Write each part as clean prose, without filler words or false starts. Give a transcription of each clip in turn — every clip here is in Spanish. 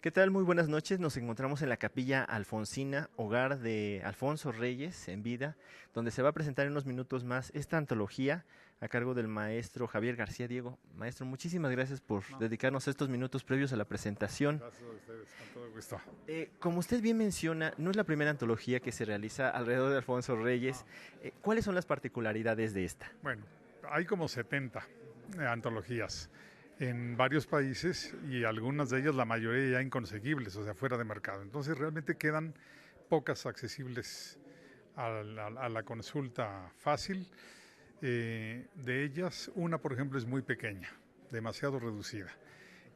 ¿Qué tal? Muy buenas noches. Nos encontramos en la Capilla Alfonsina, hogar de Alfonso Reyes en vida, donde se va a presentar en unos minutos más esta antología a cargo del maestro Javier García Diego. Maestro, muchísimas gracias por No, dedicarnos estos minutos previos a la presentación. gracias a ustedes, con todo gusto. Como usted bien menciona, no es la primera antología que se realiza alrededor de Alfonso Reyes. No. ¿Cuáles son las particularidades de esta? Bueno, hay como 70 antologías en varios países y algunas de ellas, la mayoría ya inconseguibles, o sea, fuera de mercado. Entonces realmente quedan pocas accesibles a la consulta fácil. De ellas, una, por ejemplo, es muy pequeña, demasiado reducida.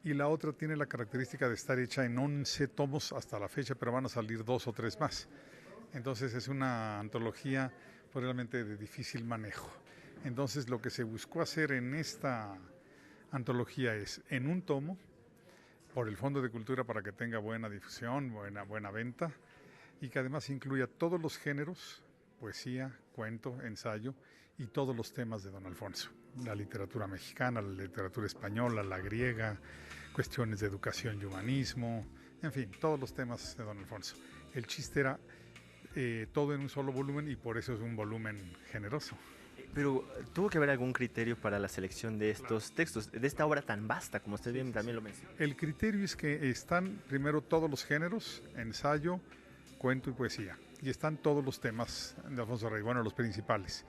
Y la otra tiene la característica de estar hecha en 11 tomos hasta la fecha, pero van a salir dos o tres más. Entonces es una antología pues, realmente de difícil manejo. Entonces lo que se buscó hacer en esta antología es en un tomo, por el Fondo de Cultura para que tenga buena difusión, buena venta, y que además incluya todos los géneros, poesía, cuento, ensayo y todos los temas de don Alfonso. La literatura mexicana, la literatura española, la griega, cuestiones de educación y humanismo, en fin, todos los temas de don Alfonso. El chiste era todo en un solo volumen y por eso es un volumen generoso. Pero tuvo que haber algún criterio para la selección de estos textos, de esta obra tan vasta, como usted Sí, bien sí, también sí. lo mencionó. El criterio es que están primero todos los géneros, ensayo, cuento y poesía. Y están todos los temas de Alfonso Reyes, bueno, los principales.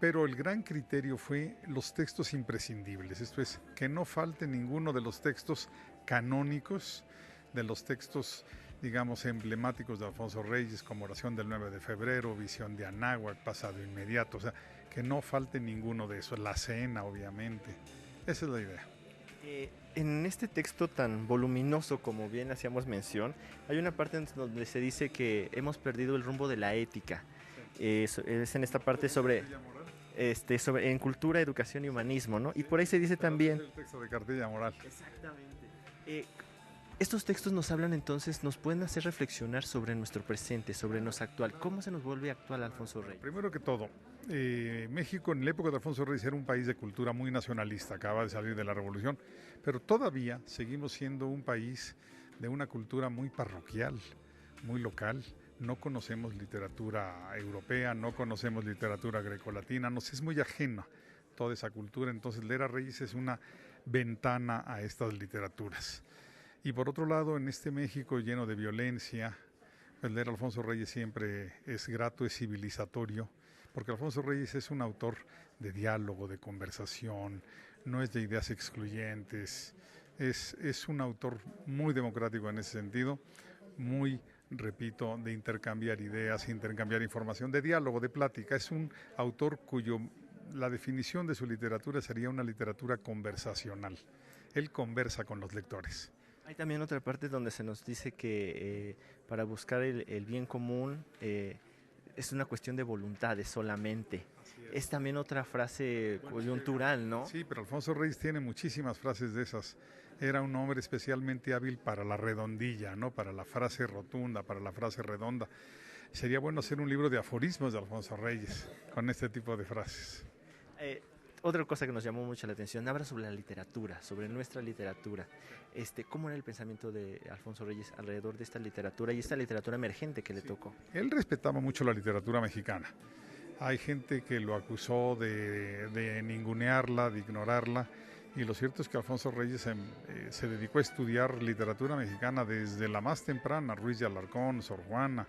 Pero el gran criterio fue los textos imprescindibles, esto es, que no falte ninguno de los textos canónicos, de los textos, digamos, emblemáticos de Alfonso Reyes, como Oración del 9 de febrero, Visión de Anáhuac, Pasado Inmediato, o sea, que no falte ninguno de esos, la cena, obviamente. Esa es la idea. En este texto tan voluminoso como bien hacíamos mención, hay una parte donde se dice que hemos perdido el rumbo de la ética. Es en esta parte sobre, sobre en cultura, educación y humanismo, ¿no? Y por ahí se dice Es también. el texto de Cartilla Moral. Exactamente. Eh, Estos textos nos hablan entonces, nos pueden hacer reflexionar sobre nuestro presente, sobre nuestro actual. ¿Cómo se nos vuelve actual Alfonso Bueno, Reyes? primero que todo, México en la época de Alfonso Reyes era un país de cultura muy nacionalista, acaba de salir de la revolución, pero todavía seguimos siendo un país de una cultura muy parroquial, muy local. No conocemos literatura europea, no conocemos literatura grecolatina, nos es muy ajena toda esa cultura, entonces leer a Reyes es una ventana a estas literaturas. Y por otro lado, en este México lleno de violencia, el leer a Alfonso Reyes siempre es grato, es civilizatorio, porque Alfonso Reyes es un autor de diálogo, de conversación, no es de ideas excluyentes, es un autor muy democrático en ese sentido, muy, repito, de intercambiar ideas, intercambiar información, de diálogo, de plática. Es un autor cuyo la definición de su literatura sería una literatura conversacional. Él conversa con los lectores. Hay también otra parte donde se nos dice que para buscar el bien común es una cuestión de voluntades solamente. Así Es es. también otra frase Bueno, coyuntural, ¿no? sí, pero Alfonso Reyes tiene muchísimas frases de esas. Era un hombre especialmente hábil para la redondilla, ¿no? Para la frase rotunda, para la frase redonda. Sería bueno hacer un libro de aforismos de Alfonso Reyes con este tipo de frases. Eh, Otra cosa que nos llamó mucho la atención, habla sobre la literatura, sobre nuestra literatura. ¿Cómo era el pensamiento de Alfonso Reyes alrededor de esta literatura y esta literatura emergente que le Sí. tocó? Él respetaba mucho la literatura mexicana. Hay gente que lo acusó de ningunearla, de ignorarla, y lo cierto es que Alfonso Reyes se dedicó a estudiar literatura mexicana desde la más temprana, Ruiz de Alarcón, Sor Juana,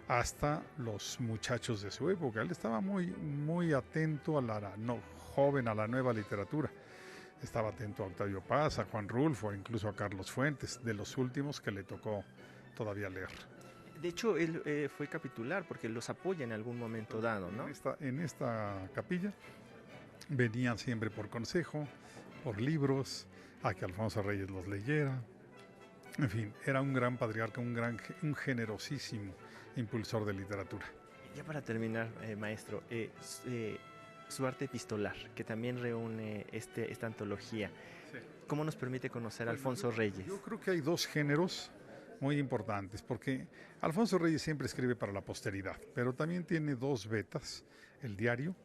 hasta los muchachos de su época. Él estaba muy atento a la no, joven, a la nueva literatura. Estaba atento a Octavio Paz, a Juan Rulfo, incluso a Carlos Fuentes, de los últimos que le tocó todavía leer. De hecho, él fue capitular porque los apoya en algún momento dado, ¿no? En esta capilla venían siempre por consejo, por libros, a que Alfonso Reyes los leyera. En fin, era un gran patriarca, un generosísimo impulsor de literatura. Ya para terminar, maestro, su arte epistolar, que también reúne esta antología, Sí. ¿cómo nos permite conocer a Bueno, Alfonso Reyes? yo creo que hay dos géneros muy importantes, porque Alfonso Reyes siempre escribe para la posteridad, pero también tiene dos vetas, el diario,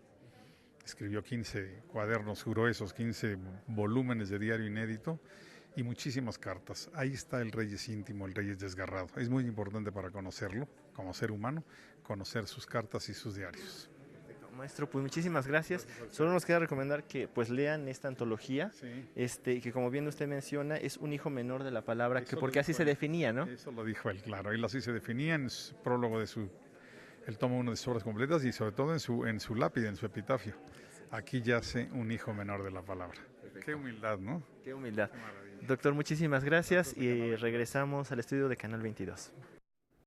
escribió 15 cuadernos gruesos, 15 volúmenes de diario inédito, y muchísimas cartas. Ahí está el Reyes íntimo, el Reyes desgarrado. Es muy importante para conocerlo como ser humano, conocer sus cartas y sus diarios. Maestro, pues muchísimas gracias. Solo nos queda recomendar que pues lean esta antología, y que como bien usted menciona, es un hijo menor de la palabra, que porque así se definía, ¿no? Eso lo dijo él, claro. Él así se definía en su prólogo de él toma una de sus obras completas y sobre todo en su lápide, en su epitafio. Aquí yace un hijo menor de la palabra. Perfecto. Qué humildad, ¿no? Qué humildad. Doctor, muchísimas gracias y regresamos al estudio de Canal 22.